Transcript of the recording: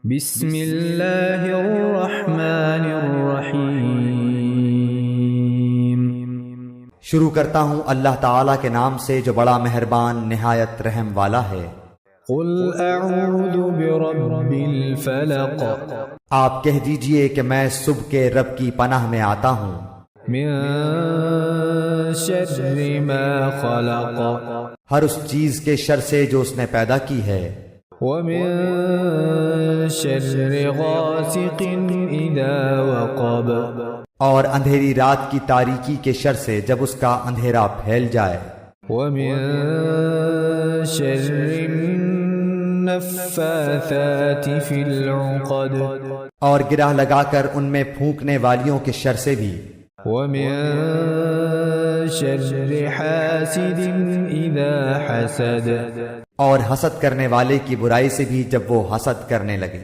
بسم اللہ الرحمن الرحیم۔ شروع کرتا ہوں اللہ تعالیٰ کے نام سے جو بڑا مہربان نہایت رحم والا ہے۔ قل اعوذ برب الفلق، آپ کہہ دیجئے کہ میں صبح کے رب کی پناہ میں آتا ہوں، من شر ما خلق، ہر اس چیز کے شر سے جو اس نے پیدا کی ہے، ومن شر غاسق اذا وقب، اور اندھیری رات کی تاریکی کے شر سے جب اس کا اندھیرا پھیل جائے، ومن شر النفاثات فی العقد، اور گرہ لگا کر ان میں پھونکنے والیوں کے شر سے بھی، ومن شر حاسد اذا حسد، اور حسد کرنے والے کی برائی سے بھی جب وہ حسد کرنے لگے۔